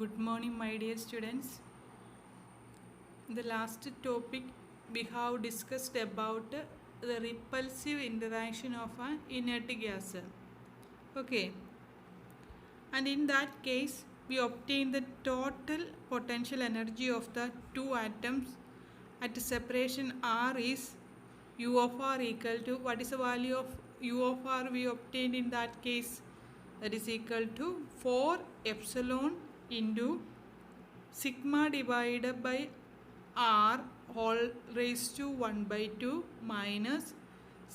Good morning, my dear students. In the last topic, we have discussed about the repulsive interaction of an inert gas. Okay, and in that case, we obtain the total potential energy of the two atoms at separation R is U of R equal to, what is the value of U of R we obtained in that case? That is equal to 4 epsilon into sigma divided by R whole raised to 1 by 2 minus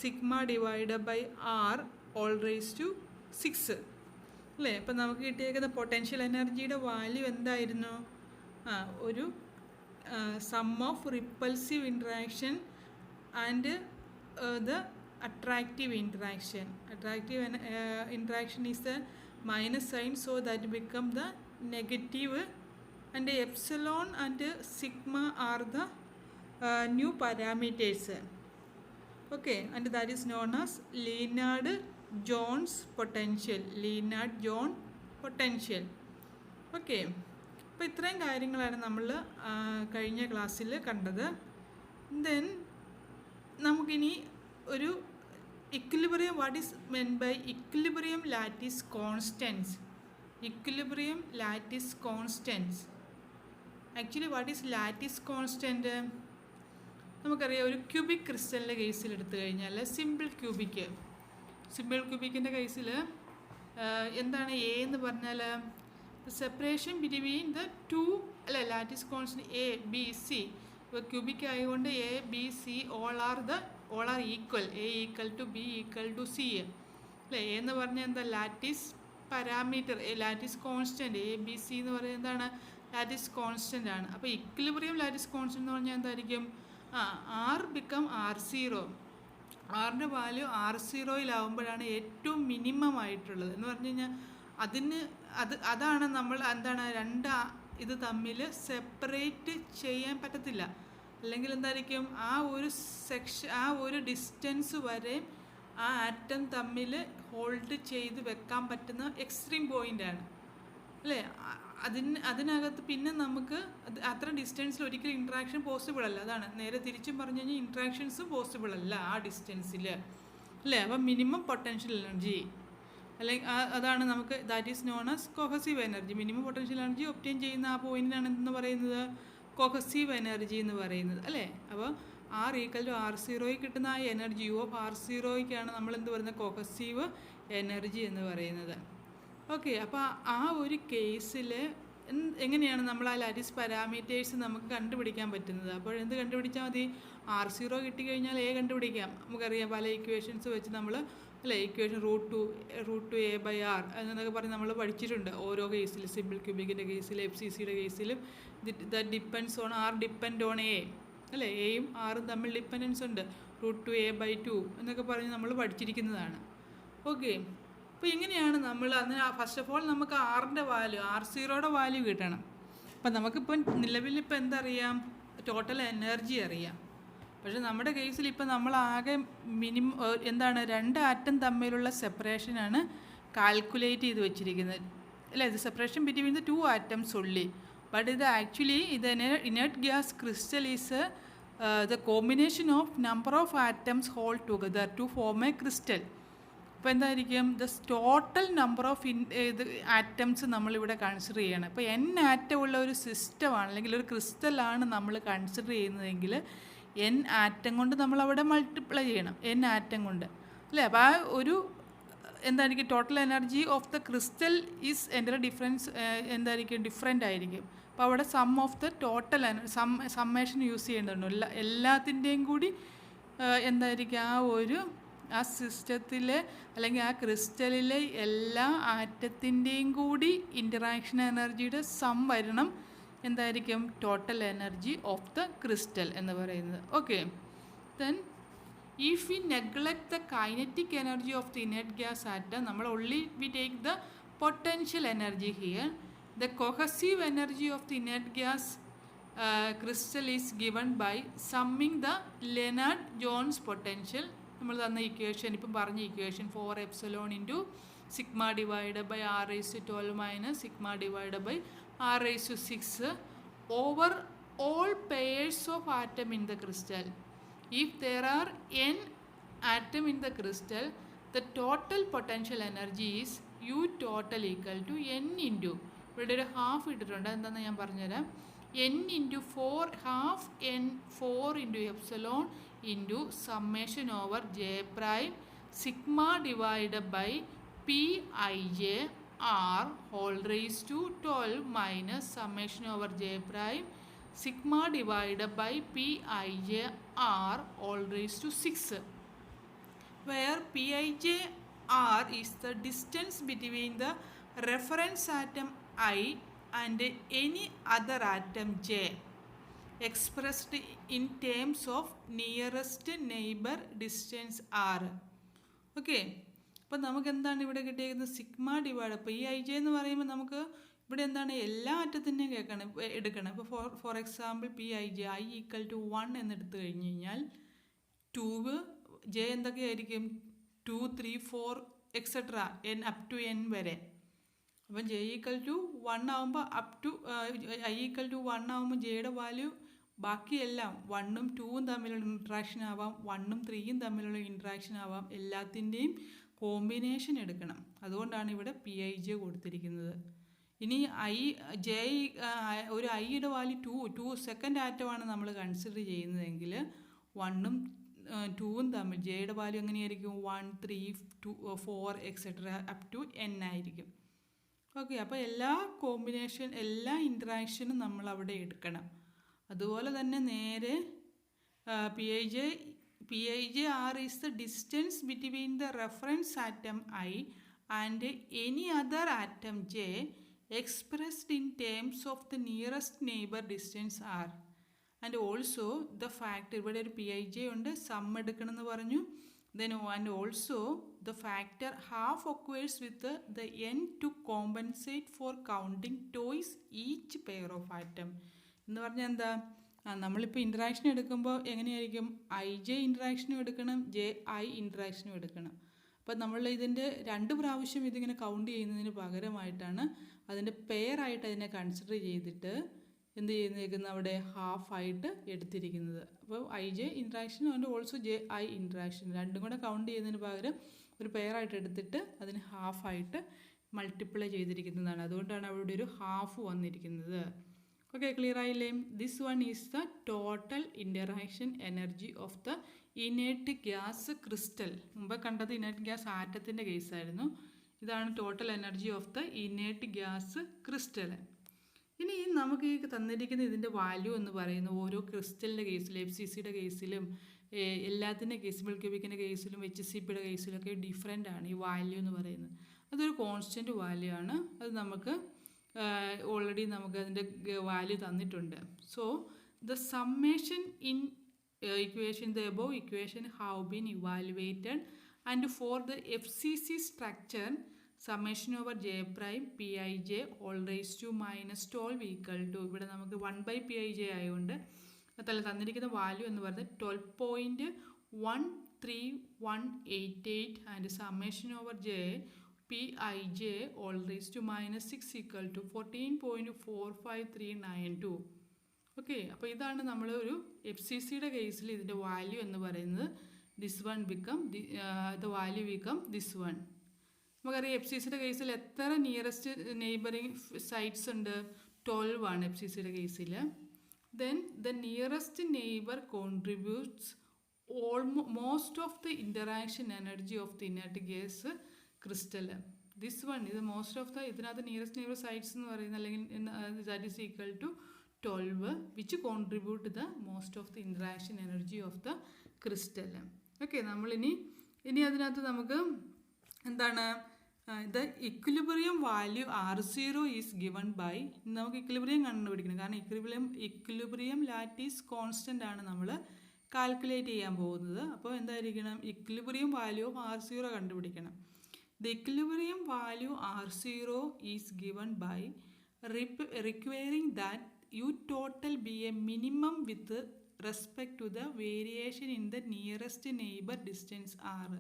sigma divided by R whole raised to 6. അല്ലേ? അപ്പം നമുക്ക് കിട്ടിയേക്കുന്ന potential എനർജിയുടെ value എന്തായിരുന്നു? ഒരു sum of repulsive interaction and the attractive interaction. Attractive interaction is the minus sign, so that become the negative, and the epsilon and sigma are the new parameters. Okay, and that is known as Lennard-Jones potential. Lennard-Jones potential. Okay, അപ്പോൾ ഇത്രയും കാര്യങ്ങളാണ് നമ്മൾ കഴിഞ്ഞ ക്ലാസ്സിൽ കണ്ടത്. Then നമുക്കിനി ഒരു equilibrium, what is meant by equilibrium lattice constants. Equilibrium lattice constants, actually what is lattice constant? നമുക്കറിയാം, ഒരു ക്യൂബിക് ക്രിസ്റ്റലിൻ്റെ കേസിൽ എടുത്തു കഴിഞ്ഞാൽ സിമ്പിൾ ക്യൂബിക്കിൻ്റെ കേസിൽ എന്താണ് എ എന്ന് പറഞ്ഞാൽ സെപ്പറേഷൻ ബിറ്റ്വീൻ ദ ടു, അല്ല lattice constant a b c. ഇപ്പോൾ ക്യൂബിക് ആയതുകൊണ്ട് a b c all are equal, a equal to b equal to c അല്ലേ. എ എന്ന് പറഞ്ഞാൽ എന്താ? Lattice parameter, lattice constant. A b c എന്ന് പറയുന്നത് എന്താണ്? ലാറ്റിസ് കോൺസ്റ്റൻ്റ് ആണ്. അപ്പോൾ ഇക്വിലിബ്രിയം ലാറ്റിസ് കോൺസ്റ്റൻ്റ് എന്ന് പറഞ്ഞാൽ എന്തായിരിക്കും? R become R0. ആറിൻ്റെ വാല്യൂ R0-യിലാവുമ്പോഴാണ് ഏറ്റവും മിനിമം ആയിട്ടുള്ളത് എന്ന് പറഞ്ഞു കഴിഞ്ഞാൽ അതാണ് നമ്മൾ എന്താണ് ഇത് തമ്മിൽ സെപ്പറേറ്റ് ചെയ്യാൻ പറ്റത്തില്ല. അല്ലെങ്കിൽ എന്തായിരിക്കും? ആ ഒരു ഡിസ്റ്റൻസ് വരെ ആ ആറ്റം തമ്മിൽ ഹോൾഡ് ചെയ്ത് വെക്കാൻ പറ്റുന്ന എക്സ്ട്രീം പോയിൻ്റാണ് അല്ലേ. അതിനകത്ത് പിന്നെ നമുക്ക് അത്ര ഡിസ്റ്റൻസിൽ ഒരിക്കലും ഇൻട്രാക്ഷൻ പോസിബിൾ അല്ല. അതാണ് നേരെ തിരിച്ചും പറഞ്ഞു കഴിഞ്ഞാൽ ഇൻട്രാക്ഷൻസും പോസിബിൾ അല്ല ആ ഡിസ്റ്റൻസിൽ അല്ലേ. അപ്പം മിനിമം പൊട്ടൻഷ്യൽ എനർജി, അല്ലെങ്കിൽ അതാണ് നമുക്ക് that is known as cohesive energy. Minimum potential energy obtain ചെയ്യുന്ന ആ പോയിന്റിനാണ് എന്തെന്ന് പറയുന്നത്? കൊഹസീവ് എനർജി എന്ന് പറയുന്നത് അല്ലേ. അപ്പോൾ R ഈക്വൽ ടു R0 കിട്ടുന്ന ആ എനർജി U ഓഫ് R0-ക്കാണ് നമ്മൾ എന്ത് പറയുന്നത്? കൊഹസീവ് എനർജി എന്ന് പറയുന്നത്. ഓക്കെ, അപ്പോൾ ആ ഒരു കേസിൽ എങ്ങനെയാണ് നമ്മൾ ആ ലാറ്റിസ് പാരാമീറ്റേഴ്സ് നമുക്ക് കണ്ടുപിടിക്കാൻ പറ്റുന്നത്? അപ്പോൾ എന്ത് കണ്ടുപിടിച്ചാൽ മതി? R0 കിട്ടിക്കഴിഞ്ഞാൽ എ കണ്ടുപിടിക്കാം. നമുക്കറിയാം പല ഇക്വേഷൻസ് വെച്ച് നമ്മൾ അല്ലേ, equation root a by r എന്നൊക്കെ പറഞ്ഞ് നമ്മൾ പഠിച്ചിട്ടുണ്ട് ഓരോ കേസിൽ. സിമ്പിൾ ക്യൂബിക്കിൻ്റെ കേസിൽ, FCCയുടെ കേസിലും the depends on R depend on A അല്ലേ. എയും ആറും തമ്മിൽ ഡിപ്പെൻഡൻസ് ഉണ്ട്. √2a/2 എന്നൊക്കെ പറഞ്ഞ് നമ്മൾ പഠിച്ചിരിക്കുന്നതാണ്. ഓക്കെ, അപ്പോൾ ഇങ്ങനെയാണ് നമ്മൾ അന്ന് ഫസ്റ്റ് ഓഫ് ഓൾ നമുക്ക് ആറിൻ്റെ വാല്യൂ, R0യുടെ വാല്യൂ കിട്ടണം. അപ്പം നമുക്കിപ്പം നിലവിലിപ്പോൾ എന്തറിയാം? ടോട്ടൽ എനർജി അറിയാം. പക്ഷേ നമ്മുടെ കേസിൽ ഇപ്പം നമ്മൾ ആകെ എന്താണ് 2 ആറ്റം തമ്മിലുള്ള സെപ്പറേഷനാണ് കാൽക്കുലേറ്റ് ചെയ്ത് വെച്ചിരിക്കുന്നത് അല്ലേ. ഇത് സെപ്പറേഷൻ ബിറ്റ്വീൻ ദ 2 ആറ്റംസ് ഉള്ളി. ബട്ട് ഇത് ആക്ച്വലി ഇത് inert gas crystal is the combination of number of atoms hold together to form a crystal. അപ്പോൾ എന്തായിരിക്കും? The total number of atoms നമ്മളിവിടെ കൺസിഡർ ചെയ്യണം. ഇപ്പോൾ n ആറ്റം ഉള്ള ഒരു സിസ്റ്റമാണ് അല്ലെങ്കിൽ ഒരു ക്രിസ്റ്റലാണ് നമ്മൾ കൺസിഡർ ചെയ്യുന്നതെങ്കിൽ n ആറ്റം കൊണ്ട് നമ്മളവിടെ മൾട്ടിപ്ലൈ ചെയ്യണം, n ആറ്റം കൊണ്ട് അല്ലേ. അപ്പോൾ ആ ഒരു എന്തായിരിക്കും? Total energy of the crystal is എൻ്റെ എന്തായിരിക്കും? ഡിഫറെൻ്റ് ആയിരിക്കും. അപ്പോൾ അവിടെ sum of the total summation use ചെയ്യേണ്ടതുണ്ട്. എല്ലാത്തിൻ്റെയും കൂടി എന്തായിരിക്കും? ആ സിസ്റ്റത്തിലെ അല്ലെങ്കിൽ ആ ക്രിസ്റ്റലിലെ എല്ലാ ആറ്റത്തിൻ്റെയും കൂടി ഇൻറ്ററാക്ഷൻ എനർജിയുടെ സം വരണം. എന്തായിരിക്കും? Total energy of the crystal എന്ന് പറയുന്നത്. Okay, then if we neglect the kinetic energy of the inert gas atom, നമ്മൾ only we take the potential energy here. The cohesive energy of the inert gas crystal is given by summing the Lennard-Jones potential. നമ്മൾ തന്ന equation, ഇപ്പം പറഞ്ഞ equation 4 epsilon into sigma divided by r raised to 12 minus sigma divided by r raised to 6 over all pairs of atom in the crystal. If there are n atom in the crystal, the total potential energy is U total equal to n into, ഇവിടെ ഒരു half ഇട്ടിട്ടുണ്ട്, എന്താണെന്ന് ഞാൻ പറഞ്ഞുതരാം. n into 4 half n 4 into epsilon into summation over j prime sigma divided by Pij r whole raised to 12 minus summation over j prime sigma divided by Pij r all raised to 6, where Pij r is the distance between the reference atom I and any other atom j expressed in terms of nearest neighbor distance r. Okay, അപ്പോൾ നമുക്ക് എന്താണ് ഇവിടെ കിട്ടിയിരിക്കുന്നത്? Sigma divide. അപ്പോൾ ഈ I J എന്ന് പറയുമ്പോൾ നമുക്ക് ഇവിടെ എന്താണ് എല്ലാ അറ്റത്തിൻ്റെയും എടുക്കണം. ഇപ്പോൾ for example P I J I equal to 1 എന്നെടുത്തു കഴിഞ്ഞ് കഴിഞ്ഞാൽ 2 ജെ എന്തൊക്കെയായിരിക്കും? 2 3 4 etcetera N up to N വരെ. അപ്പം ജെ ഈക്വൽ ടു 1 ആകുമ്പോൾ up to I equal to 1 ആകുമ്പോൾ ജെയുടെ വാല്യൂ ബാക്കിയെല്ലാം 1ഉം 2ഉം തമ്മിലുള്ള ഇൻട്രാക്ഷൻ ആവാം, 1ഉം 3ഉം തമ്മിലുള്ള ഇൻട്രാക്ഷൻ ആവാം, എല്ലാത്തിൻ്റെയും കോമ്പിനേഷൻ എടുക്കണം. അതുകൊണ്ടാണ് ഇവിടെ പി ഐ ജെ കൊടുത്തിരിക്കുന്നത്. ഇനി ജെ ഒരു ഐയുടെ വാല്യൂ 2 സെക്കൻഡ് ആറ്റമാണ് നമ്മൾ കൺസിഡർ ചെയ്യുന്നതെങ്കിൽ 1ഉം 2ഉം തമ്മിൽ ജെയുടെ വാല്യൂ എങ്ങനെയായിരിക്കും? 1 3 2 4 എക്സെട്ര അപ് ടു എൻ ആയിരിക്കും. ഓക്കെ, അപ്പോൾ എല്ലാ കോമ്പിനേഷൻ എല്ലാ ഇൻട്രാക്ഷനും നമ്മൾ അവിടെ എടുക്കണം. അതുപോലെ തന്നെ നേരെ p I j r is the distance between the reference atom i and any other atom j expressed in terms of the nearest neighbour distance r. And also the factor, ഇവിടെ ഒരു p I j ഉണ്ട്, sum എടുക്കണമെന്ന് പറഞ്ഞു. Then and also the factor half occurs with the n to compensate for counting twice each pair of atom. എന്ന് പറഞ്ഞാൽ എന്താ? നമ്മളിപ്പോൾ interaction എടുക്കുമ്പോൾ എങ്ങനെയായിരിക്കും? ഐ ജെ ഇൻട്രാക്ഷനും എടുക്കണം, ജെ ഐ ഇൻട്രാക്ഷനും എടുക്കണം. അപ്പോൾ നമ്മൾ ഇതിൻ്റെ 2 പ്രാവശ്യം ഇതിങ്ങനെ കൗണ്ട് ചെയ്യുന്നതിന് പകരമായിട്ടാണ് അതിൻ്റെ പെയറായിട്ട് അതിനെ കൺസിഡർ ചെയ്തിട്ട് എന്ത് ചെയ്യുന്നേക്കുന്നത്? അവിടെ ഹാഫായിട്ട് എടുത്തിരിക്കുന്നത്. അപ്പോൾ I J interaction and also J I interaction രണ്ടും കൂടെ കൗണ്ട് ചെയ്യുന്നതിന് പകരം ഒരു പെയറായിട്ട് എടുത്തിട്ട് അതിന് ഹാഫായിട്ട് മൾട്ടിപ്ലൈ ചെയ്തിരിക്കുന്നതാണ്. അതുകൊണ്ടാണ് അവിടെ ഒരു ഹാഫ് വന്നിരിക്കുന്നത്. ഓക്കെ, ക്ലിയർ ആയില്ലേ? This one is the total interaction energy of the inert gas crystal. മുമ്പ് കണ്ടത് ഇനേർട്ട് ഗ്യാസ് ആറ്റത്തിൻ്റെ കേസായിരുന്നു. ഇതാണ് total energy of the inert gas crystal. ഇനി നമുക്ക് ഈ തന്നിരിക്കുന്ന ഇതിൻ്റെ വാല്യൂ എന്ന് പറയുന്നത് ഓരോ ക്രിസ്റ്റലിൻ്റെ കേസിലും എഫ് സി സിയുടെ കേസിലും എല്ലാത്തിൻ്റെ കേസിലും ക്യൂബിക്കിൻ്റെ കേസിലും എച്ച് സി പിയുടെ കേസിലൊക്കെ ഡിഫറെൻ്റ് ആണ് ഈ വാല്യൂ എന്ന് പറയുന്നത്. അതൊരു കോൺസ്റ്റൻറ്റ് വാല്യൂ ആണ്. അത് നമുക്ക് ഓൾറെഡി നമുക്ക് അതിൻ്റെ വാല്യൂ തന്നിട്ടുണ്ട്. So the summation in equation the above equation have been evaluated and for the F C C structure summation over j prime Pij all raised to minus 12 equal to, ഇവിടെ നമുക്ക് 1/Pij ആയതുകൊണ്ട് അതല്ല തന്നിരിക്കുന്ന value എന്ന് പറയുന്നത് 12.13188 and summation over j Pij all raised to minus 6 equal to 14.45392. Okay, അപ്പോൾ ഇതാണ് നമ്മൾ ഒരു എഫ് സി സിയുടെ കേസിൽ ഇതിൻ്റെ വാല്യൂ എന്ന് പറയുന്നത്. This one become the value become this one. നമുക്കറിയാം എഫ് സി സിയുടെ കേസിൽ എത്ര നിയറസ്റ്റ് നെയ്ബറിങ് സൈറ്റ്സ് ഉണ്ട്? 12 ആണ് എഫ് സി സിയുടെ കേസിൽ. Then the nearest neighbour contributes most of the interaction energy of the inert gas crystal. This one ഇത് most of the ഇതിനകത്ത് നിയറസ്റ്റ് നെയ്ബർ സൈറ്റ്സ് എന്ന് പറയുന്നത് അല്ലെങ്കിൽ that is equal to 12 which contribute the most of the interaction energy of the crystal. Okay, നമ്മളിനി അതിനകത്ത് നമുക്ക് എന്താണ് the equilibrium value R0 is given by, നമുക്ക് ഇക്വിലിബ്രിയം കണ്ടുപിടിക്കണം. കാരണം ഇക്വിലിബ്രിയം ലാറ്റിസ് കോൺസ്റ്റൻ്റ് ആണ് നമ്മൾ കാൽക്കുലേറ്റ് ചെയ്യാൻ പോകുന്നത്. അപ്പോൾ എന്തായിരിക്കണം? ഇക്വിലിബ്രിയം വാല്യൂ ഓഫ് R0 കണ്ടുപിടിക്കണം. The equilibrium value R0 is given by requiring that U total be a minimum with respect to the variation in the nearest neighbour distance R.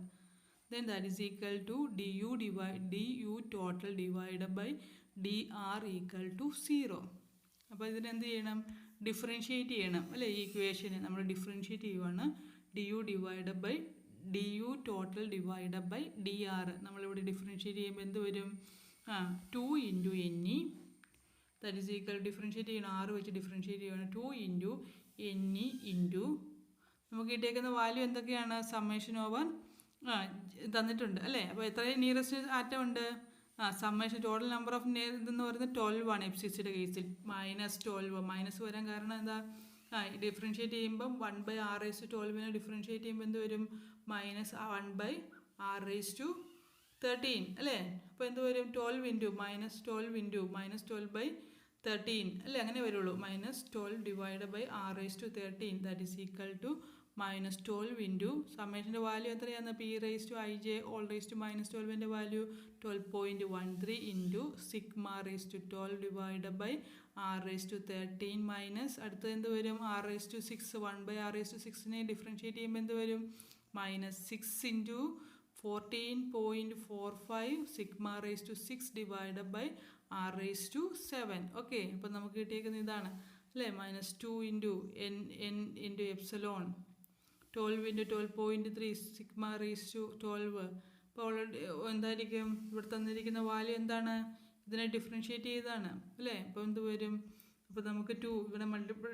then that is equal to du total divided by dr equal to 0. അപ്പോൾ ഇതിനെന്ത് ചെയ്യണം? Differentiate ചെയ്യണം അല്ലേ? ഈ ഇക്വേഷനെ നമ്മൾ differentiate ചെയ്യുവാണ്. du total divided by dr. നമ്മളിവിടെ differentiate ചെയ്യുമ്പോൾ എന്ത് വരും? 2 into ne, that is equal, differentiate ചെയ്യണം, 6 വെച്ച് ഡിഫറൻഷ്യേറ്റ് ചെയ്യുകയാണ്. 2 into ne into നമുക്ക് കിട്ടിയേക്കുന്ന വാല്യൂ എന്തൊക്കെയാണ്? സമ്മേഷൻ ഓവർ തന്നിട്ടുണ്ട് അല്ലേ? അപ്പോൾ എത്ര നിയറസ്റ്റ് ആറ്റം ഉണ്ട്? സമ്മേഷൻ ടോട്ടൽ നമ്പർ ഓഫ് ഇതെന്ന് പറയുന്നത് 12 ആണ്. FCCയുടെ കേസിൽ -12. മൈനസ് വരാൻ കാരണം എന്താ? ഡിഫറൻഷ്യേറ്റ് ചെയ്യുമ്പം 1/r⁻12 ഡിഫറൻഷ്യേറ്റ് ചെയ്യുമ്പോൾ എന്ത് വരും? -1/r⁻13 അല്ലേ? അപ്പോൾ എന്ത് വരും? 12 into -12/13 അല്ലേ? അങ്ങനെ വരുള്ളൂ. -12 divided by r⁻13, that is equal to -12 into സമ്മേഷൻ്റെ വാല്യൂ എത്രയാണ്? p⁻ij all raised to -12ൻ്റെ value 12.13 into σ⁻12 divided by r⁻13 minus അടുത്തത് എന്ത് വരും? r⁻6. 1/r⁻6നെ ഡിഫറൻഷ്യേറ്റ് ചെയ്യുമ്പോൾ എന്ത് വരും? -6 into 14.45 σ⁻6 divided by r⁻7. Okay, അപ്പോൾ നമുക്ക് കിട്ടിയേക്കുന്നത് ഇതാണ് അല്ലേ? -2 into n into epsilon 12 into 12.3 σ⁻12. അപ്പോൾ ഓൾറെഡി എന്തായിരിക്കും ഇവിടെ തന്നിരിക്കുന്ന വാല്യൂ എന്താണ്? ഇതിനെ ഡിഫറൻഷ്യേറ്റ് ചെയ്താണ് അല്ലേ? അപ്പോൾ എന്ത് വരും? അപ്പോൾ നമുക്ക് 2 ഇവിടെ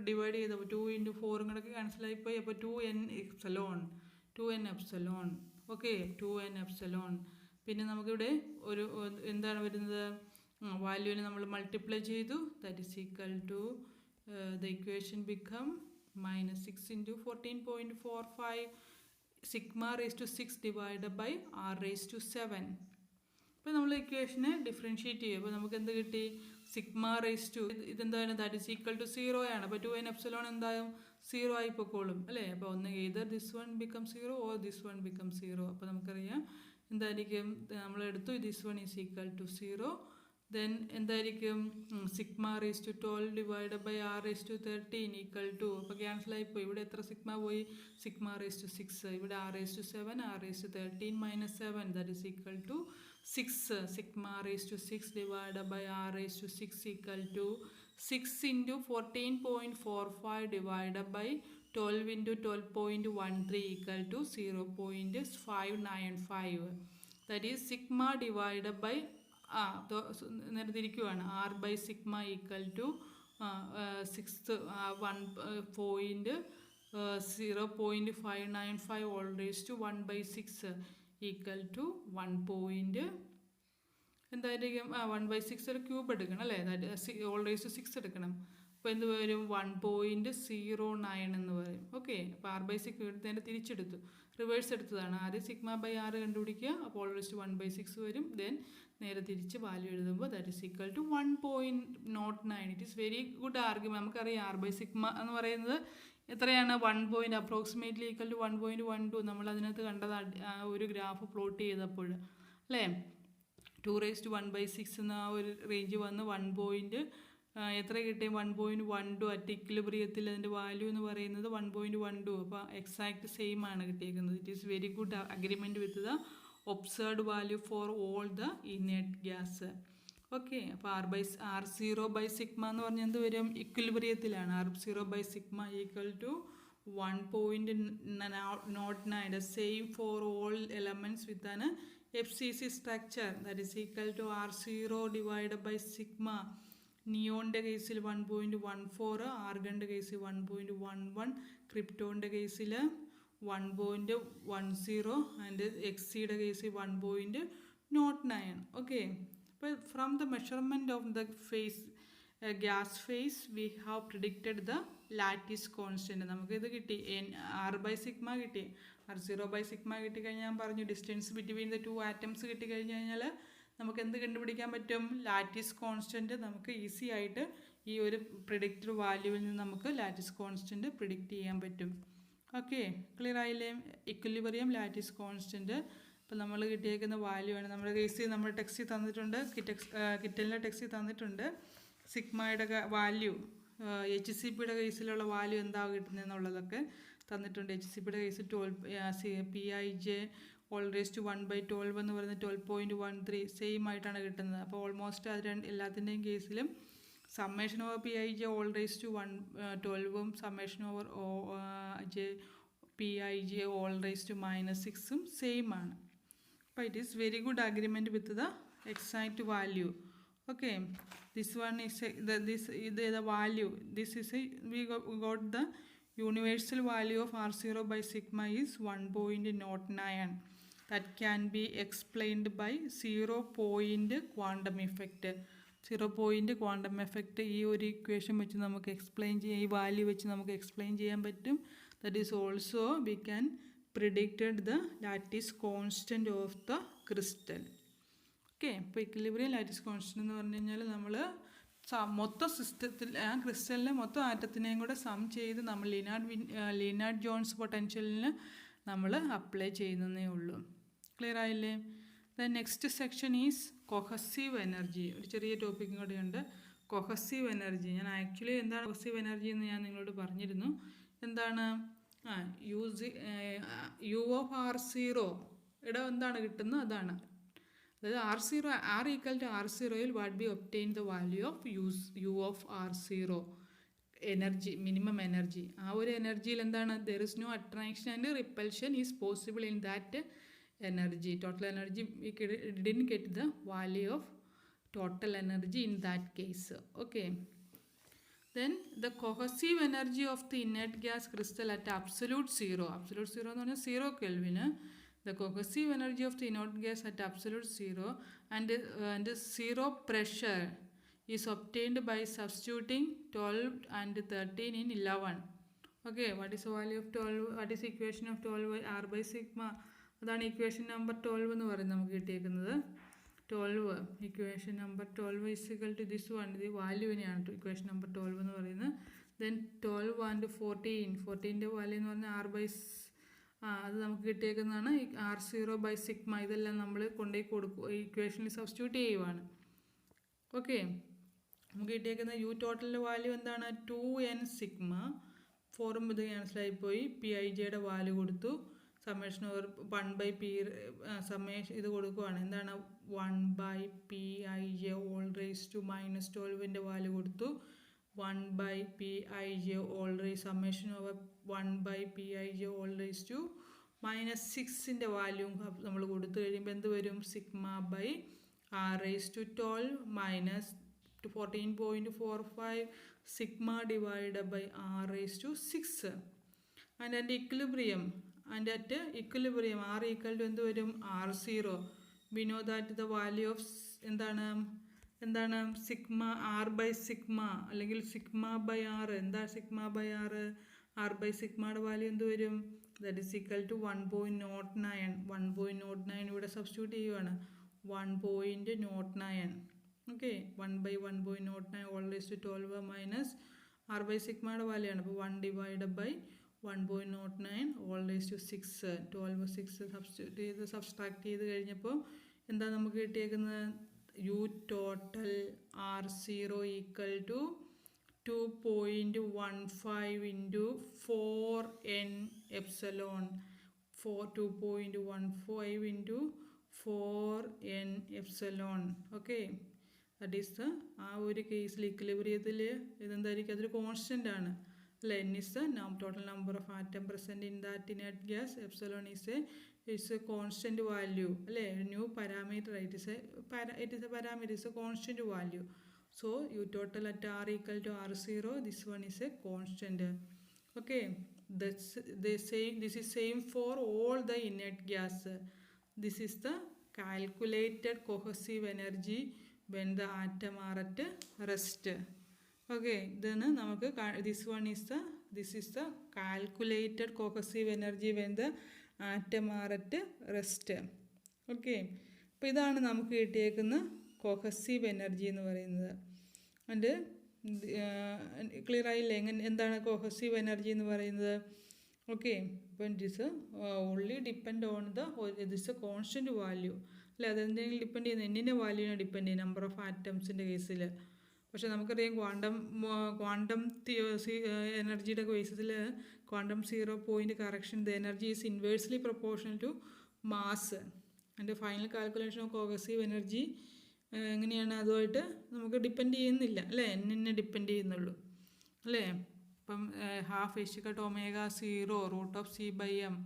ഡിവൈഡ് ചെയ്തപ്പോൾ 2 into 4 കൂടെ ക്യാൻസലായിപ്പോയി. അപ്പോൾ 2n epsilon. Okay, 2n epsilon. പിന്നെ നമുക്കിവിടെ ഒരു എന്താണ് വരുന്നത്? വാല്യൂവിനെ നമ്മൾ മൾട്ടിപ്ലൈ ചെയ്തു. That is equal to the equation become -6 into 14.45 σ⁻6 divided by r⁻7. അപ്പോൾ നമ്മൾ ഇക്വേഷനെ ഡിഫറൻഷ്യേറ്റ് ചെയ്യും. അപ്പോൾ നമുക്ക് എന്ത് കിട്ടി? ഇതെന്താണ്? ദാറ്റ് ഈസ് ഈക്വൽ ടു 0 ആണ്. അപ്പോൾ 2n epsilon എന്തായും? 0 ആയി പൊക്കോളും അല്ലേ? അപ്പോൾ ഒന്ന് either this one become 0 or this one become 0. അപ്പോൾ നമുക്കറിയാം എന്തായിരിക്കും? നമ്മളെടുത്തു this one is equal to 0. then എന്തായിരിക്കും? σ⁻12 divided by r⁻13 equal to, അപ്പോൾ ക്യാൻസൽ ആയിപ്പോയി. ഇവിടെ എത്ര സിഗ്മ പോയി? σ⁻6. ഇവിടെ r⁻7 r⁻13 -7, that is equal to 6. σ⁻6 divided by r⁻6 equal to 6 into 14.45 divided by 12 into 12.13 equal to 0.595. that is sigma divided by നേരെ തിരിക്കുവാണ്. r/σ equal to 0.595 all raised to 1/6 equal to 1. എന്തായിരിക്കും? 1/6 ഒരു cube എടുക്കണം അല്ലേ? all raised to 6 എടുക്കണം. അപ്പോൾ എന്ത് വരും? 1.09 എന്ന് പറയും. ഓക്കെ, അപ്പോൾ r/6 എടുത്തതിൻ്റെ തിരിച്ചെടുത്തു, റിവേഴ്സ് എടുത്തതാണ്. ആദ്യം σ/r കണ്ടുപിടിക്കുക. അപ്പോൾ all raised to 1/6 വരും. ദെൻ നേരെ തിരിച്ച് വാല്യൂ എഴുതുമ്പോൾ that is equal to 1.09. It is very good argument. നമുക്കറിയാം r/σ എന്ന് പറയുന്നത് എത്രയാണ്? 1 അപ്രോക്സിമേറ്റ്ലി ഈക്വൽ ടു 1.12. നമ്മൾ അതിനകത്ത് കണ്ടത് ഒരു ഗ്രാഫ് പ്ലോട്ട് ചെയ്തപ്പോൾ അല്ലേ? 2 raised to 1/6 എന്ന ആ ഒരു റേഞ്ച് വന്ന് 1. എത്ര കിട്ടിയും? 1.12. അറ്റ് ഇക്വിലിബ്രിയത്തിൽ അതിൻ്റെ വാല്യൂ എന്ന് പറയുന്നത് 1.12. അപ്പോൾ എക്സാക്ട് സെയിം ആണ് കിട്ടിയിരിക്കുന്നത്. It is very good agreement with the observed value for all the inert gas. Okay, അപ്പോൾ r⁻σ എന്ന് പറഞ്ഞാൽ എന്ത് വരും? ഇക്വിലിബ്രിയത്തിലാണ്. r⁻σ equal to 1.09. the same for all elements with an FCC structure, that is equal to r0 divided by sigma. നിയോണിൻ്റെ കേസിൽ 1.14, ആർഗണിൻ്റെ കേസിൽ 1.11, ക്രിപ്റ്റോണിൻ്റെ കേസിൽ 1.10 and എക്സിയുടെ കേസിൽ 1.09. ഓക്കെ, അപ്പോൾ from the measurement of the phase gas phase we have predicted the lattice constant. നമുക്കിത് കിട്ടി, r/σ കിട്ടി. r0/σ കിട്ടിക്കഴിഞ്ഞാൽ ഞാൻ പറഞ്ഞു ഡിസ്റ്റൻസ് ബിറ്റ്വീൻ ദ 2 ആറ്റംസ് കിട്ടിക്കഴിഞ്ഞ് കഴിഞ്ഞാൽ നമുക്ക് എന്ത് കണ്ടുപിടിക്കാൻ പറ്റും? ലാറ്റിസ് കോൺസ്റ്റൻറ്റ് നമുക്ക് ഈസി ആയിട്ട് ഈ ഒരു പ്രിഡിക്റ്റഡ് വാല്യൂവിൽ നിന്ന് നമുക്ക് ലാറ്റിസ് കോൺസ്റ്റൻറ്റ് പ്രിഡിക്റ്റ് ചെയ്യാൻ പറ്റും. ഓക്കെ, ക്ലിയർ ആയില്ലേ? Equilibrium lattice constant. അപ്പോൾ നമ്മൾ കിട്ടിയേക്കുന്ന വാല്യൂ ആണ്. നമ്മുടെ കേസിൽ നമ്മുടെ ടെക്സ്റ്റിൽ തന്നിട്ടുണ്ട്, കിറ്റലിൻ്റെ ടെക്സ്റ്റിൽ തന്നിട്ടുണ്ട്. സിഗ്മയുടെ വാല്യൂ, HCPയുടെ കേസിലുള്ള വാല്യൂ എന്താ കിട്ടുന്നതെന്നുള്ളതൊക്കെ തന്നിട്ടുണ്ട്. HCPയുടെ കേസിൽ 12 PIJ ഓൾ റേസ് ടു 1/12 എന്ന് പറയുന്നത് 12.13 സെയിം ആയിട്ടാണ് കിട്ടുന്നത്. അപ്പോൾ ഓൾമോസ്റ്റ് അത് എല്ലാത്തിൻ്റെയും കേസിലും summation over P I J all raise to 12ഉം summation over J P I J all raise to -6ഉം സെയിം ആണ്. അപ്പോൾ it is very good agreement with the exact value. Okay, this one is the value. This is we got the universal value of R0 by sigma is 1.09. That can be explained by 0 point quantum effect. 0 point quantum effect ഈ ഒരു equation വെച്ച് നമുക്ക് explain ചെയ്യാം, ഈ value വെച്ച് നമുക്ക് explain ചെയ്യാൻ പറ്റും. That is also we can predicted the lattice constant of the crystal. Okay, ഇപ്പോൾ ഇക്വിലിബ്രിയം ലാറ്റിസ് കോൺസ്റ്റൻറ്റ് എന്ന് പറഞ്ഞു കഴിഞ്ഞാൽ നമ്മൾ മൊത്തം സിസ്റ്റത്തിൽ ആ ക്രിസ്റ്റലിലെ മൊത്തം ആറ്റത്തിനെയും കൂടെ സം ചെയ്ത് നമ്മൾ ലിനാർഡ് ജോൺസ് പൊട്ടൻഷ്യലിന് നമ്മൾ അപ്ലൈ ചെയ്യുന്നതേ ഉള്ളൂ. ക്ലിയർ ആയില്ലേ? The next section is cohesive energy. ഒരു ചെറിയ ടോപ്പിക്കും കൂടെ ഉണ്ട്, കൊഹസീവ് എനർജി. ഞാൻ ആക്ച്വലി എന്താണ് കൊഹസീവ് എനർജി എന്ന് ഞാൻ നിങ്ങളോട് പറഞ്ഞിരുന്നു. എന്താണ് യു ഓഫ് R0 ഇവിടെ എന്താണ് കിട്ടുന്നത് അതാണ്. അതായത് R ഈക്വൽ ടു R0യിൽ what we obtain the value of U of R0 energy, minimum energy. ആ ഒരു എനർജിയിൽ എന്താണ് there is no attraction and repulsion is possible in that energy. Total energy we didn't get the value of total energy in that case. Okay, then the cohesive energy of the inert gas crystal at absolute zero എന്ന് പറഞ്ഞാൽ 0 Kelvin. The cohesive energy of the inert gas at absolute zero and zero pressure is obtained by substituting 12 and 13 in 11. Okay, what is the value of 12? What is the equation of 12 R by sigma? അതാണ് equation number 12 എന്ന് പറയുന്നത് നമുക്ക് കിട്ടിയേക്കുന്നത്. 12 equation number 12 is equal to this one. ഇത് വാല്യൂവിനെയാണ് equation number 12 എന്ന് പറയുന്നത്. Then 12 and 14ൻ്റെ value എന്ന് പറഞ്ഞാൽ അത് നമുക്ക് കിട്ടിയേക്കുന്നതാണ് R0 by sigma. ഇതെല്ലാം നമ്മൾ കൊണ്ടുപോയി കൊടുക്കും, ഇക്വേഷനിൽ സബ്സ്റ്റിറ്റ്യൂട്ട് ചെയ്യുവാണ്. ഓക്കെ, നമുക്ക് കിട്ടിയേക്കുന്ന യു ടോട്ടലിൻ്റെ വാല്യൂ എന്താണ് 2n സിഗ്മ. 4ഉം ഇത് ക്യാൻസലായിപ്പോയി. പി ഐ ജെയുടെ വാല്യൂ കൊടുത്തു. സമ്മേഷൻ ഓവർ 1/p സമ്മേഷൻ ഇത് കൊടുക്കുവാണ്. എന്താണ് 1/pij ഓൾ റേസ് ടു -12ൻ്റെ വാല്യൂ കൊടുത്തു. 1/pij all raise summation over 1/pij all raise to -6ൻ്റെ വാല്യൂ നമ്മൾ കൊടുത്തു കഴിയുമ്പോൾ എന്ത് വരും? Sigma by R raise to 12 minus 14.45 sigma divide by R raise to 6. And അതിൻ്റെ equilibrium and at equilibrium R equal to എന്ത് വരും? R0. we know that the value of എന്താണ് സിഗ്മ R by സിഗ്മ അല്ലെങ്കിൽ sigma by R. എന്താ sigma by R? R by സിഗ്മയുടെ value എന്ത് വരും? That is equal to 1.09. 1.09 ഇവിടെ substitute ചെയ്യുവാണ്. 1.09. Okay, 1/1.09 all raise to 12 minus R by സിഗ്മയുടെ value ആണ്. അപ്പോൾ 1 divide by 1.09 all raise to 6. 12 6 substitute ചെയ്ത് സബ്സ്ട്രാക്ട് ചെയ്ത് കഴിഞ്ഞപ്പോൾ എന്താ നമുക്ക് കിട്ടിയേക്കുന്നത്? U total R0 equal to 2.15 into 4n epsilon. 2.15 into 4n epsilon. Okay, that is ആ ഒരു കേസിൽ ഇക്വിലിബ്രിയത്തിൽ ഇതെന്തായിരിക്കും? അതൊരു കോൺസ്റ്റൻ്റ് ആണ് അല്ലേ? n is the total number of atom present in that inert gas. Epsilon is a constant value അല്ലേ? new parameter. It is a parameter, it is a constant value. So u total at R equal to R0, this one is a constant. Okay, this is same for all the inert gas. This is the calculated cohesive energy when the atom are at rest. Okay, then നമുക്ക് this is the calculated cohesive energy when the atom are at rest. Okay, അപ്പോൾ ഇതാണ് നമുക്ക് കിട്ടിയേക്കുന്ന cohesive energy എന്ന് പറയുന്നത്. And clear ആയില്ലേ എന്താണ് cohesive energy എന്ന് പറയുന്നത്? ഓക്കെ, അപ്പം this only depend on this a constant value അല്ലേ? അതെന്തെങ്കിലും ഡിപ്പെൻഡ് ചെയ്യുന്നത് എന്നിൻ്റെ വാല്യൂവിനെ ഡിപ്പെൻഡ് ചെയ്യും, നമ്പർ ഓഫ് ആറ്റംസിൻ്റെ കേസിൽ. പക്ഷെ നമുക്കറിയാം ക്വാണ്ടം എനർജിയുടെ ബേസിസിൽ quantum 0 point correction the energy is inversely proportional to mass. അതിൻ്റെ final calculation of cohesive energy എങ്ങനെയാണ്, അതുമായിട്ട് നമുക്ക് ഡിപ്പെൻഡ് ചെയ്യുന്നില്ല അല്ലേ, എന്നെ ഡിപ്പെൻഡ് ചെയ്യുന്നുള്ളൂ അല്ലേ. ഇപ്പം ഹാഫ് h⁻⁴√c/m.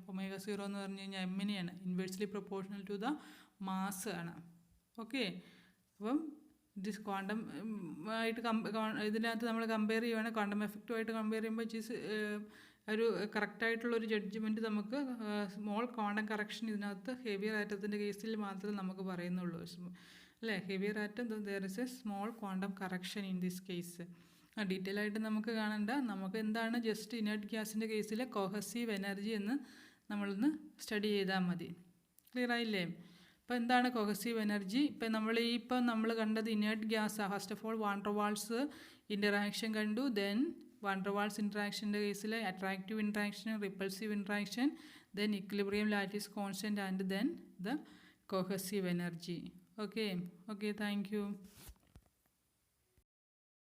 ω0 എന്ന് പറഞ്ഞു കഴിഞ്ഞാൽ എമ്മിനെയാണ്, inversely proportional to the mass ആണ്. ഓക്കെ, അപ്പം ദിസ് ക്വാണ്ടം ആയിട്ട് ഇതിനകത്ത് നമ്മൾ കമ്പയർ ചെയ്യുവാണെങ്കിൽ ക്വാണ്ടം എഫക്റ്റുമായിട്ട് കമ്പയർ ചെയ്യുമ്പോൾ ചീസ് ഒരു കറക്റ്റായിട്ടുള്ളൊരു ജഡ്ജ്മെൻറ്റ് നമുക്ക് സ്മോൾ ക്വാണ്ടം കറക്ഷൻ ഇതിനകത്ത് ഹെവിയർ ആറ്റത്തിൻ്റെ കേസിൽ മാത്രമേ നമുക്ക് പറയുന്നുള്ളൂ അല്ലേ. Heavier atom there is a small quantum correction in this case. Detail ആയിട്ട് നമുക്ക് കാണണ്ട, നമുക്ക് എന്താണ് ജസ്റ്റ് ഇനേർട്ട് ഗ്യാസിൻ്റെ കേസിലെ കോഹസീവ് എനർജി എന്ന് നമ്മളൊന്ന് സ്റ്റഡി ചെയ്താൽ മതി. ക്ലിയർ ആയില്ലേ? ഇപ്പോൾ എന്താണ് കോഹസീവ് എനർജി? ഇപ്പം നമ്മൾ കണ്ടത് ഇനേർട്ട് ഗ്യാസാണ്. First of all van der Waals interaction കണ്ടു, ദെൻ വാൻ ഡെർ വാൾസ് ഇൻറ്ററാക്ഷൻ്റെ കേസിൽ attractive interaction, repulsive interaction, then equilibrium lattice constant and then the cohesive energy. Okay, thank U.